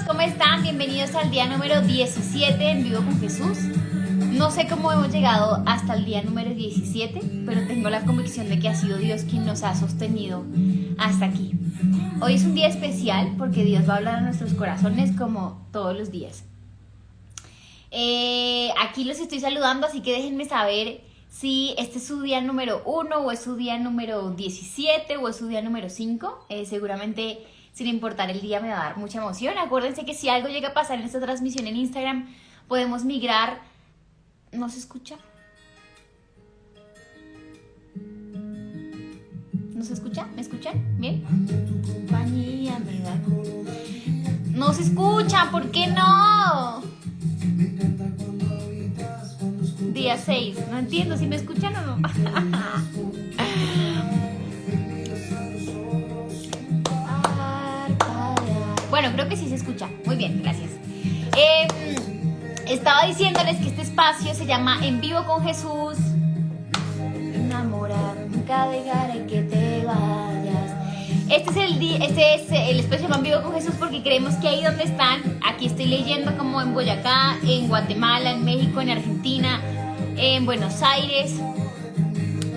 ¿cómo están? Bienvenidos al día número 17 en Vivo con Jesús. No sé cómo hemos llegado hasta el día número 17, pero tengo la convicción de que ha sido Dios quien nos ha sostenido hasta aquí. Hoy es un día especial porque Dios va a hablar a nuestros corazones como todos los días. Aquí los estoy saludando, así que déjenme saber si este es su día número 1 o es su día número 17 o es su día número 5. Seguramente, sin importar el día, me va a dar mucha emoción. Acuérdense que si algo llega a pasar en esta transmisión en Instagram, podemos migrar. ¿No se escucha? ¿No se escucha? ¿Me escuchan? ¿Bien? Compañía me da. No se escucha, ¿por qué no? Día 6, no entiendo si me escuchan o no. Bueno, creo que sí se escucha. Muy bien, gracias. Estaba diciéndoles que este espacio se llama En Vivo con Jesús. Enamorar, nunca dejaré que te vayas. Este es el espacio En Vivo con Jesús porque creemos que ahí donde están, aquí estoy leyendo como en Boyacá, en Guatemala, en México, en Argentina, en Buenos Aires,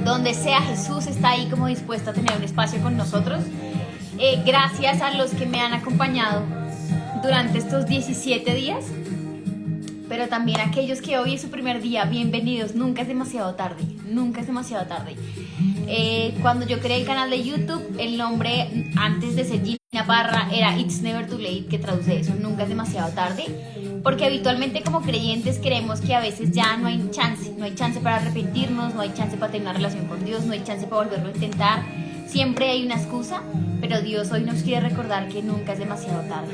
donde sea, Jesús está ahí como dispuesto a tener un espacio con nosotros. Gracias a los que me han acompañado durante estos 17 días, pero también a aquellos que hoy es su primer día, bienvenidos. Nunca es demasiado tarde, nunca es demasiado tarde. Cuando yo creé el canal de YouTube, el nombre antes de ser Gina Parra era It's Never Too Late, que traduce eso, nunca es demasiado tarde, porque habitualmente como creyentes creemos que a veces ya no hay chance para arrepentirnos, no hay chance para tener una relación con Dios, no hay chance para volverlo a intentar, siempre hay una excusa, pero Dios hoy nos quiere recordar que nunca es demasiado tarde.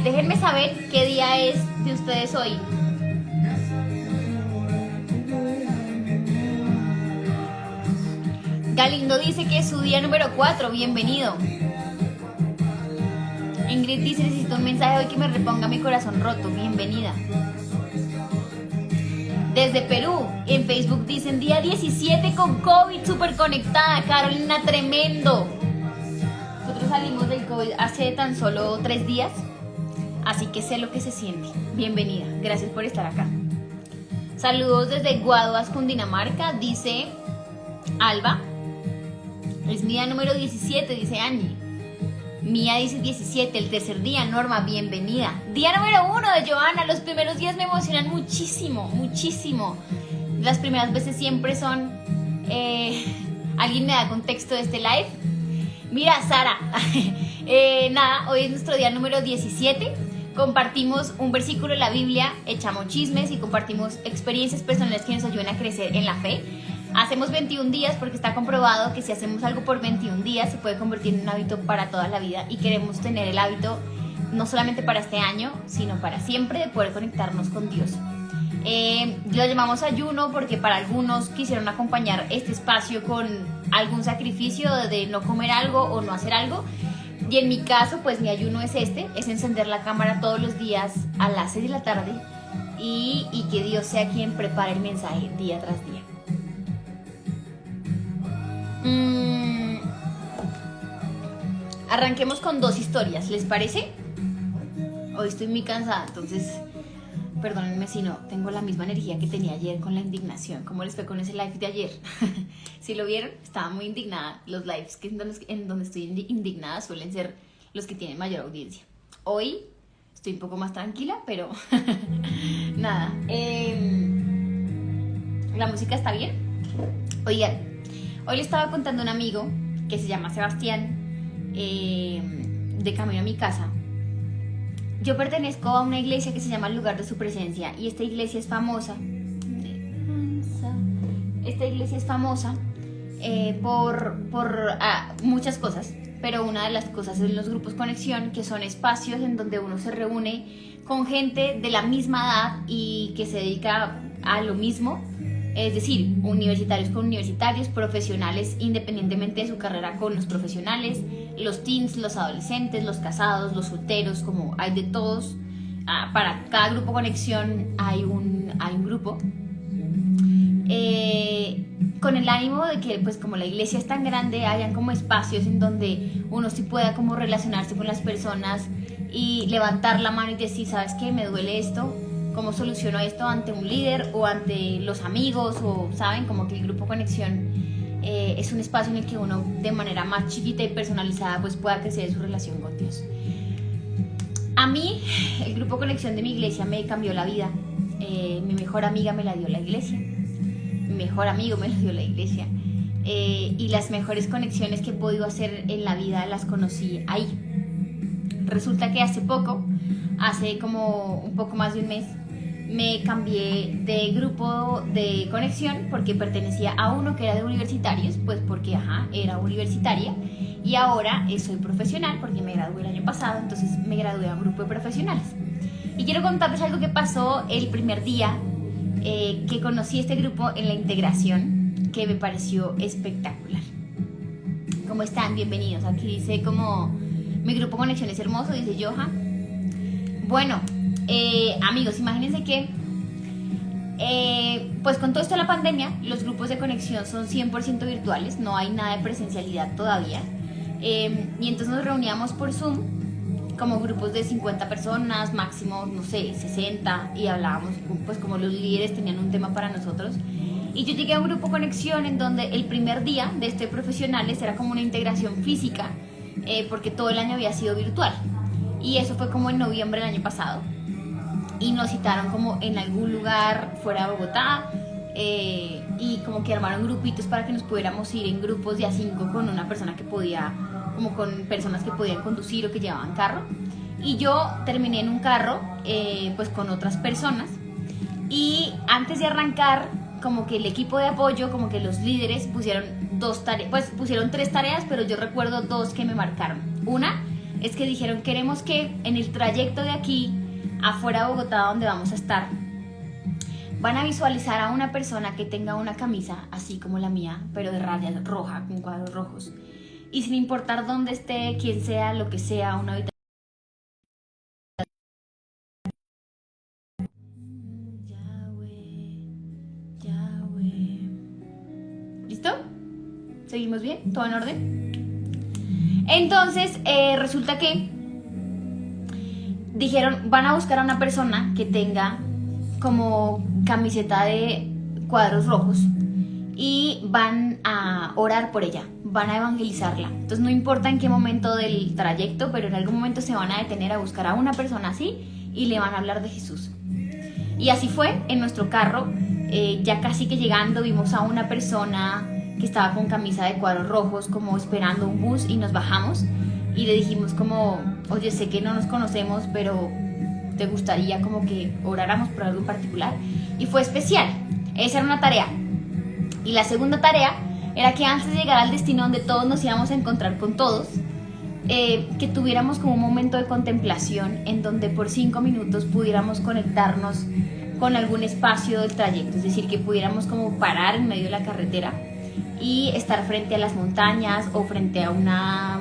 Déjenme saber qué día es de ustedes hoy. Galindo dice que es su día número 4, bienvenido. Ingrid dice, necesito un mensaje hoy que me reponga mi corazón roto, bienvenida. Desde Perú, en Facebook dicen, día 17 con COVID, súper conectada, Carolina, tremendo. Nosotros salimos del COVID hace tan solo 3 días, así que sé lo que se siente. Bienvenida, gracias por estar acá. Saludos desde Guaduas, Cundinamarca, dice Alba. Es mi día número 17, dice Angie. Mía dice 17, el tercer día. Norma, bienvenida. Día número 1 de Joana. Los primeros días me emocionan muchísimo, muchísimo. Las primeras veces siempre son... ¿Alguien me da contexto de este live? Mira, Sara. Nada, hoy es nuestro día número 17. Compartimos un versículo de la Biblia, echamos chismes y compartimos experiencias personales que nos ayudan a crecer en la fe. Hacemos 21 días porque está comprobado que si hacemos algo por 21 días se puede convertir en un hábito para toda la vida, y queremos tener el hábito no solamente para este año, sino para siempre, de poder conectarnos con Dios. Lo llamamos ayuno porque para algunos quisieron acompañar este espacio con algún sacrificio de no comer algo o no hacer algo, y en mi caso pues mi ayuno es es encender la cámara todos los días a las 6 de la tarde y que Dios sea quien prepare el mensaje día tras día. Arranquemos con 2 historias, ¿les parece? Hoy estoy muy cansada, entonces perdónenme si no tengo la misma energía que tenía ayer con la indignación. ¿Cómo les fue con ese live de ayer? Si lo vieron, estaba muy indignada. Los lives en donde estoy indignada suelen ser los que tienen mayor audiencia. Hoy estoy un poco más tranquila, pero nada. ¿La música está bien? Oigan, hoy le estaba contando a un amigo que se llama Sebastián, de camino a mi casa. Yo pertenezco a una iglesia que se llama El Lugar de Su Presencia, y esta iglesia es famosa. Esta iglesia es famosa por muchas cosas, pero una de las cosas es los grupos conexión, que son espacios en donde uno se reúne con gente de la misma edad y que se dedica a lo mismo. Es decir, universitarios con universitarios, profesionales independientemente de su carrera con los profesionales, los teens, los adolescentes, los casados, los solteros, como hay de todos. Para cada grupo conexión hay un grupo. Con el ánimo de que, pues como la iglesia es tan grande, hayan como espacios en donde uno sí pueda como relacionarse con las personas y levantar la mano y decir, ¿sabes qué? Me duele esto, ¿cómo soluciono esto ante un líder o ante los amigos? O saben, como que el grupo Conexión es un espacio en el que uno de manera más chiquita y personalizada pues pueda crecer en su relación con Dios. A mí el grupo Conexión de mi iglesia me cambió la vida. Mi mejor amiga me la dio la iglesia, mi mejor amigo me la dio la iglesia, y las mejores conexiones que he podido hacer en la vida las conocí ahí. Resulta que hace como un poco más de un mes, me cambié de grupo de conexión porque pertenecía a uno que era de universitarios, pues porque era universitaria, y ahora soy profesional porque me gradué el año pasado, entonces me gradué a un grupo de profesionales. Y quiero contarles algo que pasó el primer día que conocí este grupo en la integración, que me pareció espectacular. ¿Cómo están? Bienvenidos. Aquí dice como mi grupo Conexión es hermoso, dice Joha. Bueno, amigos, imagínense que pues con todo esto de la pandemia, los grupos de conexión son 100% virtuales, no hay nada de presencialidad todavía. Y entonces nos reuníamos por Zoom como grupos de 50 personas, máximo, no sé, 60, y hablábamos, pues como los líderes tenían un tema para nosotros. Y yo llegué a un grupo Conexión en donde el primer día de este profesionales era como una integración física, porque todo el año había sido virtual. Y eso fue como en noviembre del año pasado. Y nos citaron como en algún lugar fuera de Bogotá, y como que armaron grupitos para que nos pudiéramos ir en grupos de a 5 con una persona que podía, como con personas que podían conducir o que llevaban carro. Y yo terminé en un carro pues con otras personas, y antes de arrancar como que el equipo de apoyo, como que los líderes pusieron pusieron 3 tareas, pero yo recuerdo 2 que me marcaron. Una es que dijeron, queremos que en el trayecto de aquí afuera de Bogotá, donde vamos a estar, van a visualizar a una persona que tenga una camisa así como la mía, pero de rayas roja, con cuadros rojos, y sin importar dónde esté, quién sea, lo que sea, una habitación. ¿Listo? ¿Seguimos bien? ¿Todo en orden? Entonces, resulta que dijeron, van a buscar a una persona que tenga como camiseta de cuadros rojos y van a orar por ella, van a evangelizarla. Entonces no importa en qué momento del trayecto, pero en algún momento se van a detener a buscar a una persona así y le van a hablar de Jesús. Y así fue. En nuestro carro, ya casi que llegando, vimos a una persona que estaba con camisa de cuadros rojos como esperando un bus, y nos bajamos y le dijimos como, oye, sé que no nos conocemos, pero te gustaría como que oráramos por algo en particular. Y fue especial. Esa era una tarea. Y la segunda tarea era que antes de llegar al destino donde todos nos íbamos a encontrar con todos, que tuviéramos como un momento de contemplación en donde por 5 minutos pudiéramos conectarnos con algún espacio del trayecto. Es decir, que pudiéramos como parar en medio de la carretera y estar frente a las montañas o frente a una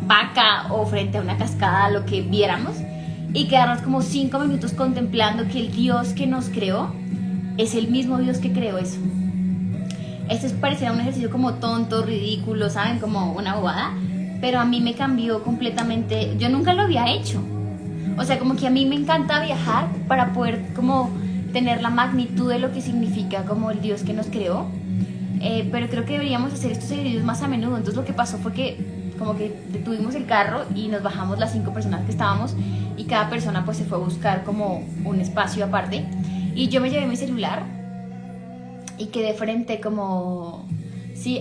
vaca o frente a una cascada, lo que viéramos, y quedarnos como 5 minutos contemplando que el Dios que nos creó es el mismo Dios que creó eso. Esto pareciera un ejercicio como tonto, ridículo, ¿saben? Como una bobada, pero a mí me cambió completamente. Yo nunca lo había hecho. O sea, como que a mí me encanta viajar para poder como tener la magnitud de lo que significa como el Dios que nos creó. Pero creo que deberíamos hacer estos ejercicios más a menudo. Entonces lo que pasó fue que como que detuvimos el carro y nos bajamos las 5 personas que estábamos, y cada persona pues se fue a buscar como un espacio aparte, y yo me llevé mi celular y quedé frente como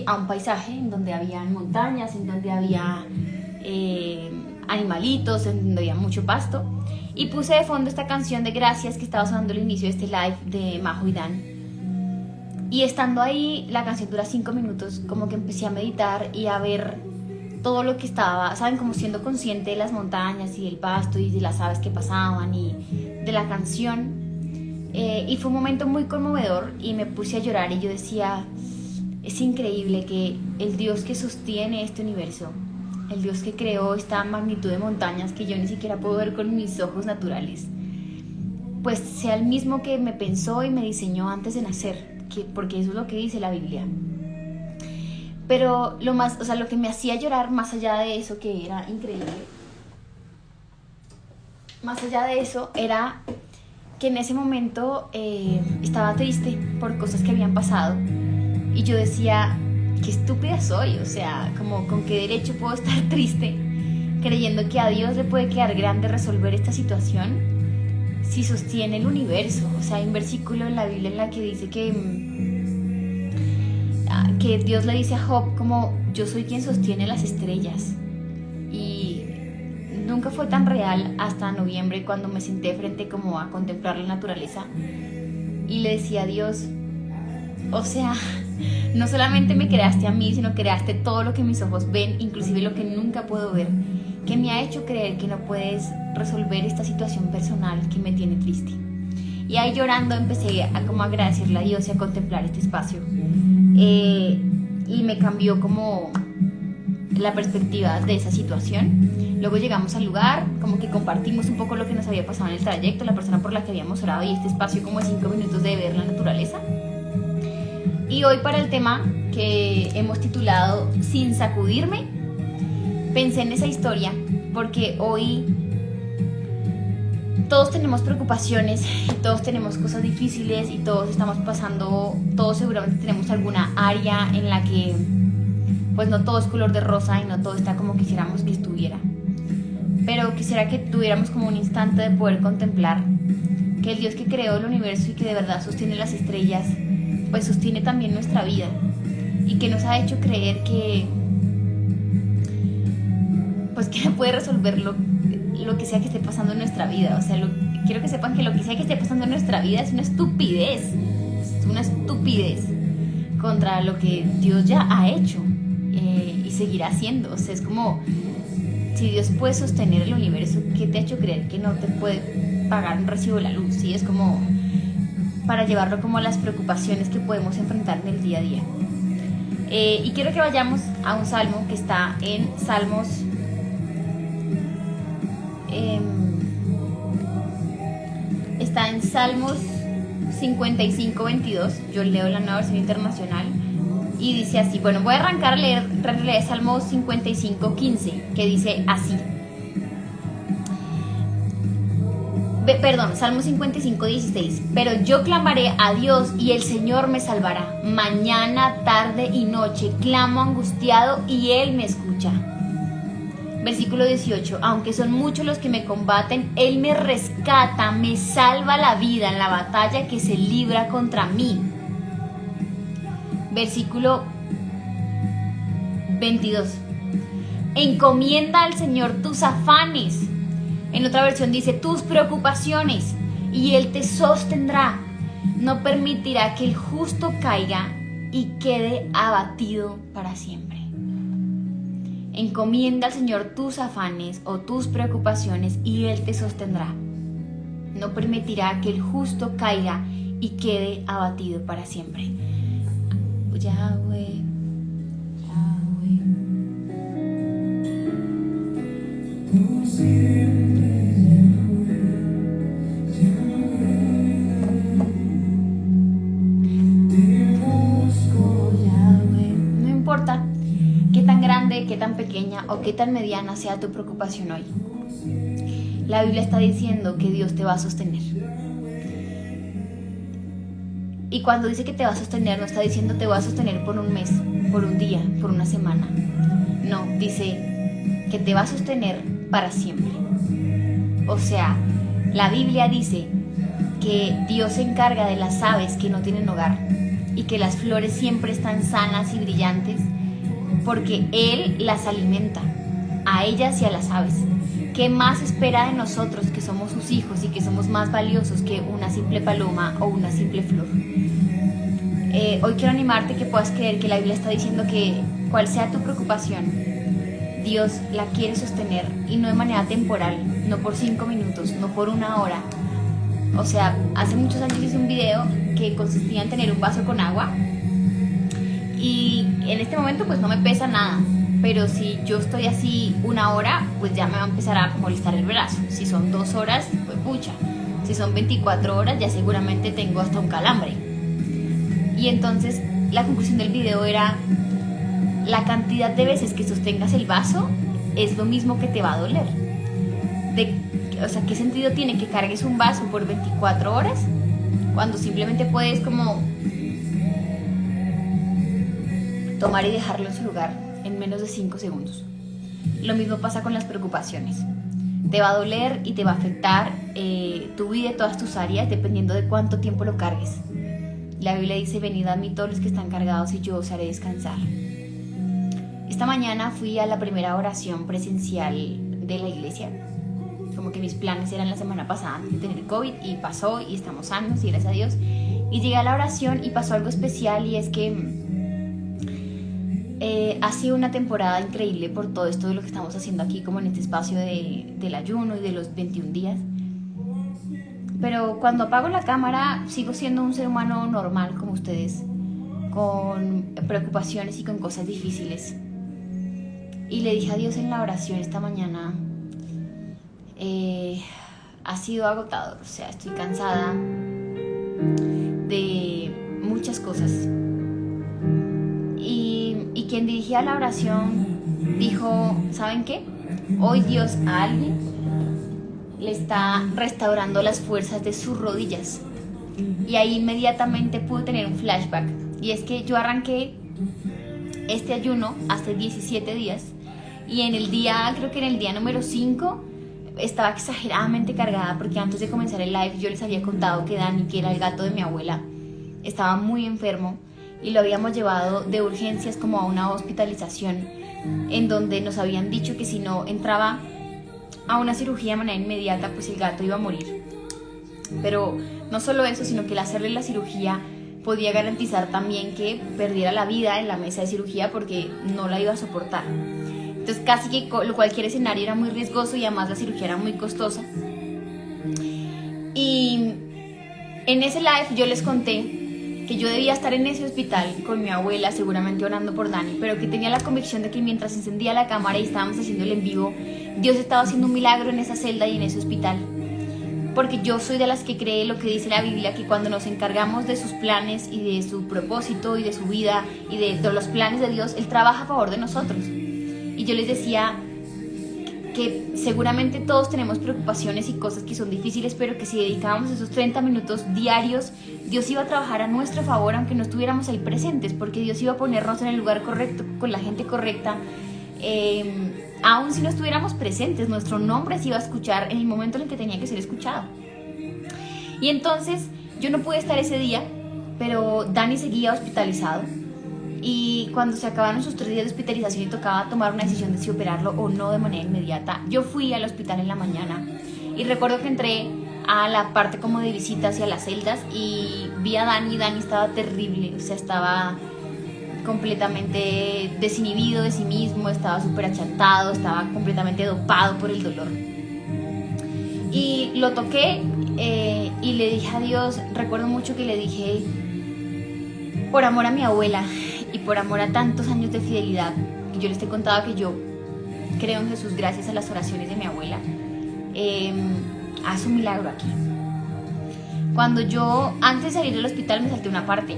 a un paisaje en donde había montañas, en donde había animalitos, en donde había mucho pasto, y puse de fondo esta canción de Gracias que estaba sonando al inicio de este live de Majo y Dan. Y estando ahí, la canción dura 5 minutos, como que empecé a meditar y a ver todo lo que estaba, ¿saben? Como siendo consciente de las montañas y del pasto y de las aves que pasaban y de la canción. Y fue un momento muy conmovedor y me puse a llorar, y yo decía, es increíble que el Dios que sostiene este universo, el Dios que creó esta magnitud de montañas que yo ni siquiera puedo ver con mis ojos naturales, pues sea el mismo que me pensó y me diseñó antes de nacer, porque eso es lo que dice la Biblia. Pero lo que me hacía llorar más allá de eso, que era increíble, más allá de eso, era que en ese momento estaba triste por cosas que habían pasado y yo decía, qué estúpida soy, o sea, como con qué derecho puedo estar triste creyendo que a Dios le puede quedar grande resolver esta situación si sostiene el universo. O sea, hay un versículo en la Biblia en la que dice que Dios le dice a Job como, yo soy quien sostiene las estrellas. Y nunca fue tan real hasta noviembre, cuando me senté frente como a contemplar la naturaleza y le decía a Dios, o sea, no solamente me creaste a mí, sino creaste todo lo que mis ojos ven, inclusive lo que nunca puedo ver, que me ha hecho creer que no puedes resolver esta situación personal que me tiene triste. Y ahí llorando empecé a como agradecerle a Dios y a contemplar este espacio. Y me cambió como la perspectiva de esa situación. Luego llegamos al lugar, como que compartimos un poco lo que nos había pasado en el trayecto, la persona por la que habíamos orado y este espacio como de 5 minutos de ver la naturaleza. Y hoy, para el tema que hemos titulado Sin sacudirme, pensé en esa historia porque hoy todos tenemos preocupaciones y todos tenemos cosas difíciles y todos estamos pasando, todos seguramente tenemos alguna área en la que pues no todo es color de rosa y no todo está como quisiéramos que estuviera. Pero quisiera que tuviéramos como un instante de poder contemplar que el Dios que creó el universo y que de verdad sostiene las estrellas, pues sostiene también nuestra vida y que nos ha hecho creer que pues que no puede resolver lo que sea que esté pasando en nuestra vida. O sea, quiero que sepan que lo que sea que esté pasando en nuestra vida es una estupidez contra lo que Dios ya ha hecho y seguirá haciendo. O sea, es como, si Dios puede sostener el universo, ¿qué te ha hecho creer que no te puede pagar un recibo de la luz? ¿Sí? Es como para llevarlo como a las preocupaciones que podemos enfrentar en el día a día. Y quiero que vayamos a un salmo que está en Salmos está en Salmos 55:22. Yo leo la nueva versión internacional y dice así. Bueno, voy a arrancar a leer Salmos 55:15, que dice así. Salmo 55:16. Pero yo clamaré a Dios y el Señor me salvará. Mañana, tarde y noche clamo angustiado y Él me escucha. Versículo 18. Aunque son muchos los que me combaten, Él me rescata, me salva la vida en la batalla que se libra contra mí. Versículo 22. Encomienda al Señor tus afanes. En otra versión dice tus preocupaciones y Él te sostendrá. No permitirá que el justo caiga y quede abatido para siempre. Encomienda al Señor tus afanes o tus preocupaciones y Él te sostendrá. No permitirá que el justo caiga y quede abatido para siempre. Yahweh, Yahweh. No importa qué tan grande, qué tan pequeña o qué tan mediana sea tu preocupación hoy. La Biblia está diciendo que Dios te va a sostener. Y cuando dice que te va a sostener, no está diciendo te va a sostener por un mes, por un día, por una semana. No, dice que te va a sostener para siempre. O sea, la Biblia dice que Dios se encarga de las aves que no tienen hogar y que las flores siempre están sanas y brillantes porque Él las alimenta, a ellas y a las aves. ¿Qué más espera de nosotros que somos sus hijos y que somos más valiosos que una simple paloma o una simple flor? Hoy quiero animarte que puedas creer que la Biblia está diciendo que cual sea tu preocupación, Dios la quiere sostener y no de manera temporal, no por 5 minutos, no por 1 hora. O sea, hace muchos años hice un video que consistía en tener un vaso con agua y en este momento pues no me pesa nada, pero si yo estoy así 1 hora, pues ya me va a empezar a molestar el brazo. Si son 2 horas, pues pucha. Si son 24 horas, ya seguramente tengo hasta un calambre. Y entonces la conclusión del video era: la cantidad de veces que sostengas el vaso es lo mismo que te va a doler. o sea, ¿qué sentido tiene que cargues un vaso por 24 horas cuando simplemente puedes como tomar y dejarlo en su lugar en menos de 5 segundos? Lo mismo pasa con las preocupaciones. Te va a doler y te va a afectar tu vida y todas tus áreas dependiendo de cuánto tiempo lo cargues. La Biblia dice: venid a mí todos los que están cargados y yo os haré descansar. Esta mañana fui a la primera oración presencial de la iglesia. Como que mis planes eran la semana pasada antes de tener COVID, y pasó y estamos sanos y gracias a Dios. Y llegué a la oración y pasó algo especial, y es que ha sido una temporada increíble por todo esto de lo que estamos haciendo aquí, como en este espacio del ayuno y de los 21 días. Pero cuando apago la cámara sigo siendo un ser humano normal como ustedes, con preocupaciones y con cosas difíciles. Y le dije a Dios en la oración esta mañana: ha sido agotador, o sea, estoy cansada de muchas cosas. Y quien dirigía la oración dijo: ¿saben qué? Hoy Dios a alguien le está restaurando las fuerzas de sus rodillas. Y ahí inmediatamente pude tener un flashback, y es que yo arranqué este ayuno hace 17 días, y creo que en el día número 5 estaba exageradamente cargada, porque antes de comenzar el live yo les había contado que Dani, que era el gato de mi abuela, estaba muy enfermo y lo habíamos llevado de urgencias como a una hospitalización, en donde nos habían dicho que si no entraba a una cirugía de manera inmediata, pues el gato iba a morir. Pero no solo eso, sino que el hacerle la cirugía podía garantizar también que perdiera la vida en la mesa de cirugía, porque no la iba a soportar. Entonces casi que cualquier escenario era muy riesgoso, y además la cirugía era muy costosa. Y en ese live yo les conté que yo debía estar en ese hospital con mi abuela, seguramente orando por Dani, pero que tenía la convicción de que mientras encendía la cámara y estábamos haciendo el en vivo, Dios estaba haciendo un milagro en esa celda y en ese hospital. Porque yo soy de las que cree lo que dice la Biblia, que cuando nos encargamos de sus planes y de su propósito y de su vida y de todos los planes de Dios, Él trabaja a favor de nosotros. Y yo les decía que seguramente todos tenemos preocupaciones y cosas que son difíciles, pero que si dedicábamos esos 30 minutos diarios, Dios iba a trabajar a nuestro favor, aunque no estuviéramos ahí presentes, porque Dios iba a ponernos en el lugar correcto, con la gente correcta. Aún si no estuviéramos presentes, nuestro nombre se iba a escuchar en el momento en el que tenía que ser escuchado. Y entonces yo no pude estar ese día, pero Dani seguía hospitalizado, y cuando se acabaron sus 3 días de hospitalización y tocaba tomar una decisión de si operarlo o no de manera inmediata, yo fui al hospital en la mañana, y recuerdo que entré a la parte como de visitas y a las celdas, y vi a Dani. Dani estaba terrible, o sea, estaba completamente desinhibido de sí mismo, estaba súper achatado, estaba completamente dopado por el dolor. Y lo toqué y le dije a Dios, recuerdo mucho que le dije: por amor a mi abuela y por amor a tantos años de fidelidad, y yo les he contado que yo creo en Jesús gracias a las oraciones de mi abuela, haz un milagro aquí. Cuando yo, antes de salir del hospital, me salté una parte,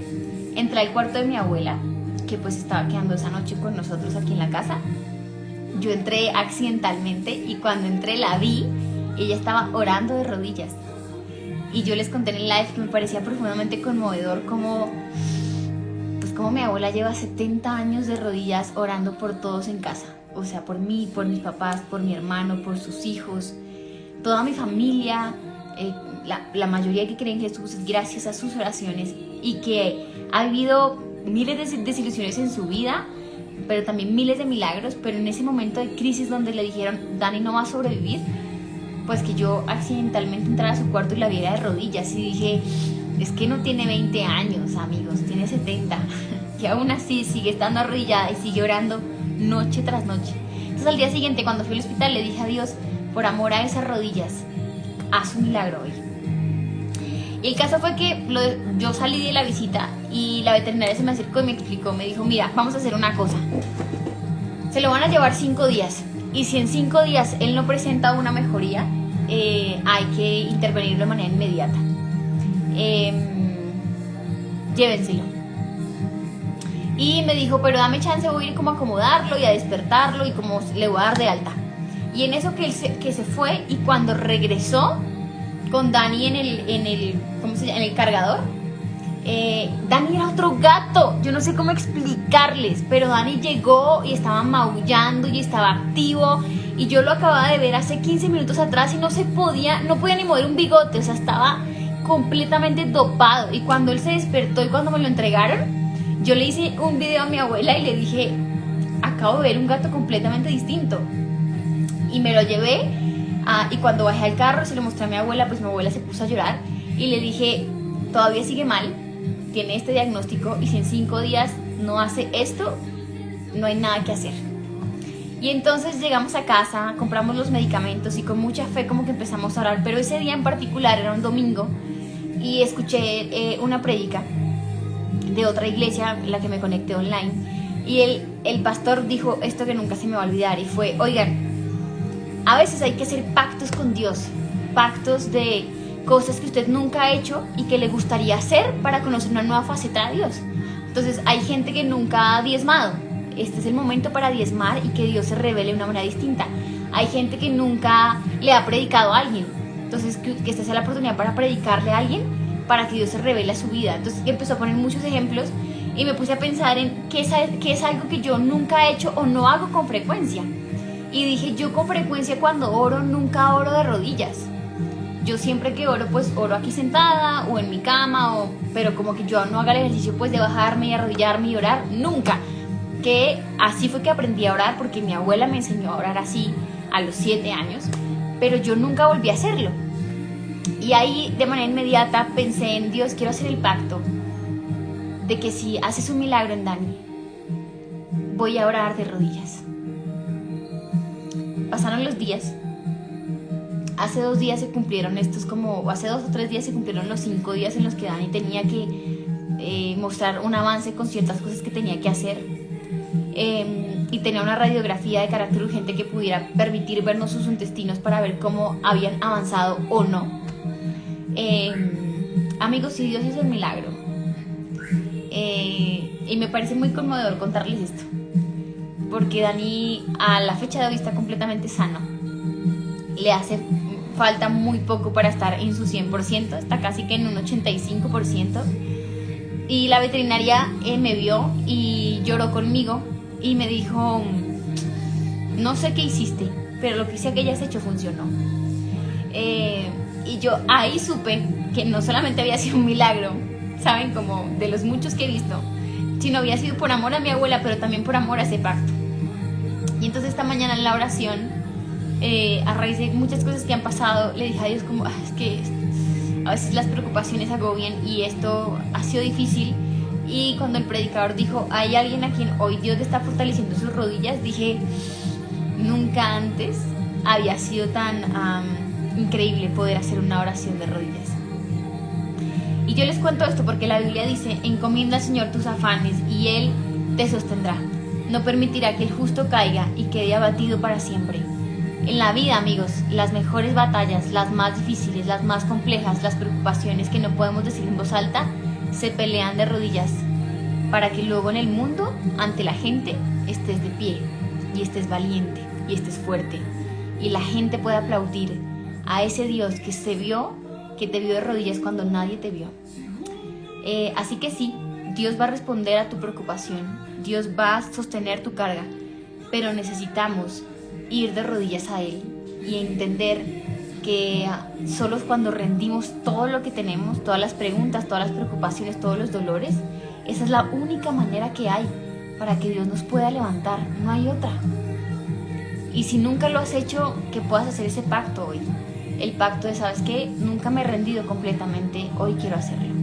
entré al cuarto de mi abuela, que pues estaba quedando esa noche con nosotros aquí en la casa. Yo entré accidentalmente, y cuando entré la vi, ella estaba orando de rodillas. Y yo les conté en el live que me parecía profundamente conmovedor como mi abuela lleva 70 años de rodillas orando por todos en casa. O sea, por mí, por mis papás, por mi hermano, por sus hijos, toda mi familia, la mayoría que creen en Jesús, gracias a sus oraciones, y que ha vivido miles de desilusiones en su vida, pero también miles de milagros. Pero en ese momento de crisis donde le dijeron: Dani no va a sobrevivir, pues que yo accidentalmente entrara a su cuarto y la viera de rodillas, y dije: es que no tiene 20 años, amigos, tiene 70, y aún así sigue estando arrodillada y sigue orando noche tras noche. Entonces al día siguiente, cuando fui al hospital, le dije a Dios: por amor a esas rodillas, haz un milagro hoy. Y el caso fue que yo salí de la visita, y la veterinaria se me acercó y me explicó, me dijo: mira, vamos a hacer una cosa, se lo van a llevar 5 días, y si en 5 días él no presenta una mejoría, hay que intervenir de manera inmediata. Llévenselo. Y me dijo: pero dame chance, voy a ir como a acomodarlo y a despertarlo, y como le voy a dar de alta. Y en eso que se fue, y cuando regresó con Dani en el ¿cómo se llama? En el cargador, Dani era otro gato. Yo no sé cómo explicarles, pero Dani llegó y estaba maullando y estaba activo, y yo lo acababa de ver hace 15 minutos atrás y no podía ni mover un bigote, o sea, estaba completamente dopado. Y cuando él se despertó y cuando me lo entregaron, yo le hice un video a mi abuela y le dije, acabo de ver un gato completamente distinto. Y me lo llevé, y cuando bajé al carro se lo mostré a mi abuela, pues mi abuela se puso a llorar y le dije, todavía sigue mal, tiene este diagnóstico, y si en 5 días no hace esto, no hay nada que hacer. Y entonces llegamos a casa, compramos los medicamentos y con mucha fe como que empezamos a orar, pero ese día en particular era un domingo y escuché una prédica de otra iglesia, la que me conecté online, y el pastor dijo esto que nunca se me va a olvidar, y fue, oigan, a veces hay que hacer pactos con Dios, pactos de cosas que usted nunca ha hecho y que le gustaría hacer para conocer una nueva faceta de Dios. Entonces hay gente que nunca ha diezmado, este es el momento para diezmar y que Dios se revele de una manera distinta. Hay gente que nunca le ha predicado a alguien, entonces que esta sea la oportunidad para predicarle a alguien, para que Dios se revele a su vida. Entonces empezó a poner muchos ejemplos y me puse a pensar en qué es algo que yo nunca he hecho o no hago con frecuencia. Y dije, yo con frecuencia cuando oro, nunca oro de rodillas. Yo siempre que oro, pues oro aquí sentada o en mi cama, pero como que yo no haga el ejercicio pues de bajarme y arrodillarme y orar, nunca. Que así fue que aprendí a orar, porque mi abuela me enseñó a orar así a los 7 años, pero yo nunca volví a hacerlo. Y ahí de manera inmediata pensé en Dios, quiero hacer el pacto de que si haces un milagro en Dani, voy a orar de rodillas. Pasaron los días. Hace 2 días se cumplieron hace 2 o 3 días se cumplieron los 5 días en los que Dani tenía que mostrar un avance con ciertas cosas que tenía que hacer. Y tenía una radiografía de carácter urgente que pudiera permitir vernos sus intestinos para ver cómo habían avanzado o no. Amigos, si Dios hizo el milagro, y me parece muy conmovedor contarles esto, porque Dani a la fecha de hoy está completamente sano. Le hace falta muy poco para estar en su 100%, está casi que en un 85%. Y la veterinaria me vio y lloró conmigo y me dijo, no sé qué hiciste, pero lo que sea que hayas hecho funcionó. Y yo ahí supe que no solamente había sido un milagro, ¿saben? Como de los muchos que he visto, sino había sido por amor a mi abuela, pero también por amor a ese pacto. Y entonces esta mañana en la oración, a raíz de muchas cosas que han pasado, le dije a Dios como, es que a veces las preocupaciones agobian y esto ha sido difícil. Y cuando el predicador dijo, hay alguien a quien hoy Dios le está fortaleciendo sus rodillas, dije, nunca antes había sido tan increíble poder hacer una oración de rodillas. Y yo les cuento esto porque la Biblia dice, encomienda al Señor tus afanes y Él te sostendrá. No permitirá que el justo caiga y quede abatido para siempre. En la vida, amigos, las mejores batallas, las más difíciles, las más complejas, las preocupaciones que no podemos decir en voz alta, se pelean de rodillas, para que luego en el mundo, ante la gente, estés de pie, y estés valiente, y estés fuerte, y la gente pueda aplaudir a ese Dios que te vio de rodillas cuando nadie te vio. Así que sí, Dios va a responder a tu preocupación, Dios va a sostener tu carga, pero necesitamos ir de rodillas a Él y entender que solo cuando rendimos todo lo que tenemos, todas las preguntas, todas las preocupaciones, todos los dolores, esa es la única manera que hay para que Dios nos pueda levantar, no hay otra. Y si nunca lo has hecho, que puedas hacer ese pacto hoy, el pacto de, ¿sabes qué? Nunca me he rendido completamente, hoy quiero hacerlo.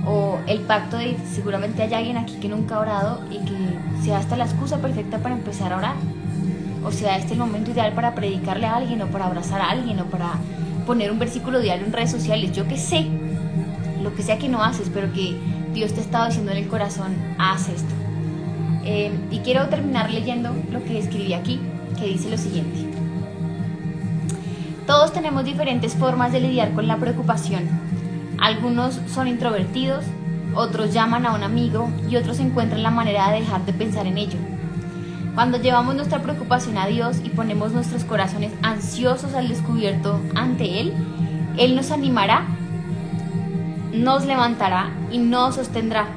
O el pacto de, seguramente hay alguien aquí que nunca ha orado y que sea esta la excusa perfecta para empezar a orar. O sea, este es el momento ideal para predicarle a alguien o para abrazar a alguien o para poner un versículo diario en redes sociales. Yo qué sé, lo que sea que no haces, pero que Dios te ha estado diciendo en el corazón, haz esto. Y quiero terminar leyendo lo que escribí aquí, que dice lo siguiente. Todos tenemos diferentes formas de lidiar con la preocupación. Algunos son introvertidos, otros llaman a un amigo y otros encuentran la manera de dejar de pensar en ello. Cuando llevamos nuestra preocupación a Dios y ponemos nuestros corazones ansiosos al descubierto ante Él, Él nos animará, nos levantará y nos sostendrá.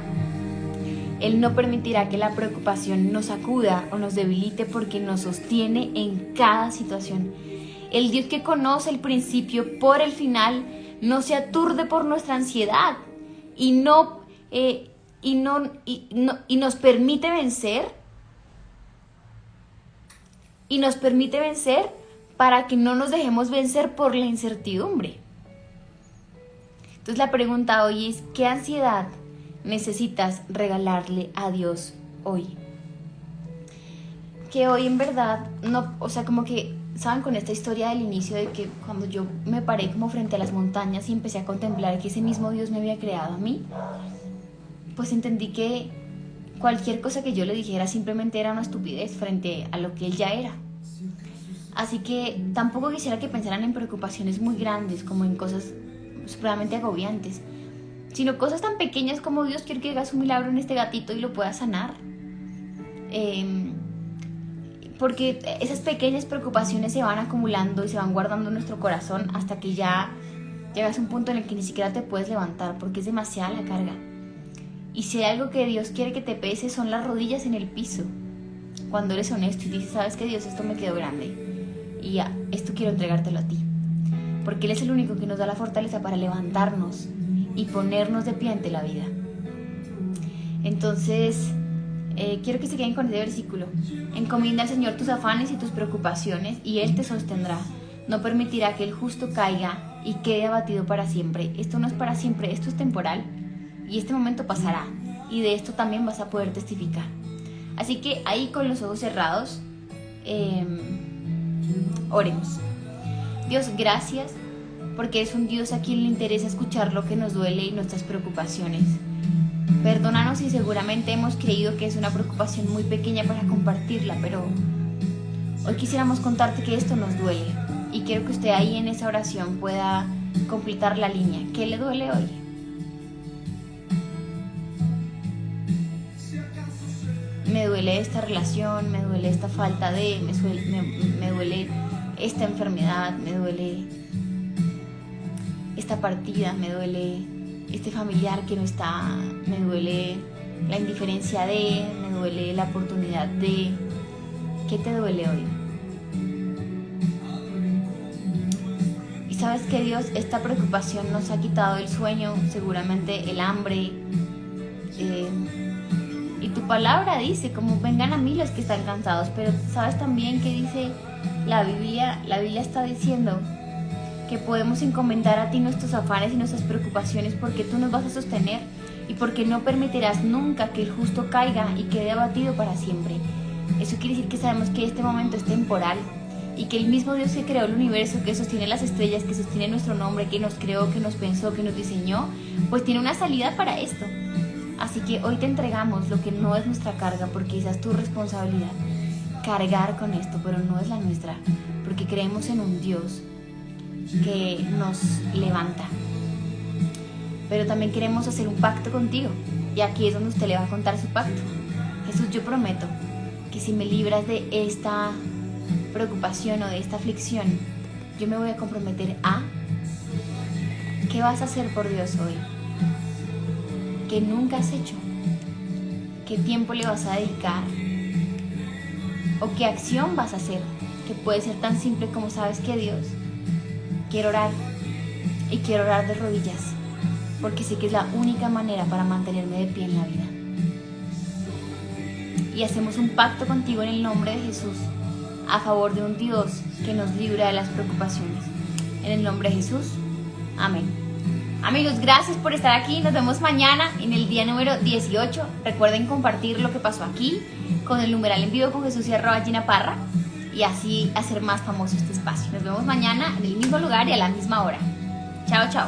Él no permitirá que la preocupación nos sacuda o nos debilite porque nos sostiene en cada situación. El Dios que conoce el principio por el final no se aturde por nuestra ansiedad y nos permite vencer. Y nos permite vencer para que no nos dejemos vencer por la incertidumbre. Entonces la pregunta hoy es, ¿qué ansiedad necesitas regalarle a Dios hoy? Que hoy en verdad, no, o sea, como que, ¿saben? Con esta historia del inicio de que cuando yo me paré como frente a las montañas y empecé a contemplar que ese mismo Dios me había creado a mí, pues entendí que cualquier cosa que yo le dijera simplemente era una estupidez frente a lo que Él ya era. Así que tampoco quisiera que pensaran en preocupaciones muy grandes, como en cosas supremamente agobiantes, sino cosas tan pequeñas como Dios, quiero que hagas un milagro en este gatito y lo puedas sanar. Porque esas pequeñas preocupaciones se van acumulando y se van guardando en nuestro corazón hasta que ya llegas a un punto en el que ni siquiera te puedes levantar porque es demasiada la carga. Y si hay algo que Dios quiere que te pese son las rodillas en el piso. Cuando eres honesto y dices, ¿sabes qué, Dios? Esto me quedó grande y ya, esto quiero entregártelo a ti. Porque Él es el único que nos da la fortaleza para levantarnos y ponernos de pie ante la vida. Entonces, quiero que se queden con este versículo. Encomienda al Señor tus afanes y tus preocupaciones y Él te sostendrá. No permitirá que el justo caiga y quede abatido para siempre. Esto no es para siempre, esto es temporal. Y este momento pasará, y de esto también vas a poder testificar. Así que ahí con los ojos cerrados, oremos. Dios, gracias, porque eres un Dios a quien le interesa escuchar lo que nos duele y nuestras preocupaciones. Perdónanos si seguramente hemos creído que es una preocupación muy pequeña para compartirla, pero hoy quisiéramos contarte que esto nos duele. Y quiero que usted ahí en esa oración pueda completar la línea. ¿Qué le duele hoy? Me duele esta relación, me duele esta falta de, me duele esta enfermedad, me duele esta partida, me duele este familiar que no está, me duele la indiferencia de, me duele la oportunidad de. ¿Qué te duele hoy? Y sabes que Dios, esta preocupación nos ha quitado el sueño, seguramente el hambre, y tu palabra dice, como vengan a mí los que están cansados, pero sabes también que dice la Biblia está diciendo que podemos encomendar a ti nuestros afanes y nuestras preocupaciones porque tú nos vas a sostener y porque no permitirás nunca que el justo caiga y quede abatido para siempre. Eso quiere decir que sabemos que este momento es temporal y que el mismo Dios que creó el universo, que sostiene las estrellas, que sostiene nuestro nombre, que nos creó, que nos pensó, que nos diseñó, pues tiene una salida para esto. Así que hoy te entregamos lo que no es nuestra carga, porque esa es tu responsabilidad, cargar con esto, pero no es la nuestra, porque creemos en un Dios que nos levanta. Pero también queremos hacer un pacto contigo, y aquí es donde usted le va a contar su pacto. Jesús, yo prometo que si me libras de esta preocupación o de esta aflicción, yo me voy a comprometer a... ¿Qué vas a hacer por Dios hoy? ¿Qué nunca has hecho? ¿Qué tiempo le vas a dedicar? ¿O qué acción vas a hacer? Que puede ser tan simple como, ¿sabes qué, Dios? Quiero orar, y quiero orar de rodillas, porque sé que es la única manera para mantenerme de pie en la vida. Y hacemos un pacto contigo en el nombre de Jesús, a favor de un Dios que nos libra de las preocupaciones. En el nombre de Jesús, amén. Amigos, gracias por estar aquí. Nos vemos mañana en el día número 18. Recuerden compartir lo que pasó aquí con el numeral en vivo con Jesús y @Gina Parra, y así hacer más famoso este espacio. Nos vemos mañana en el mismo lugar y a la misma hora. Chao, chao.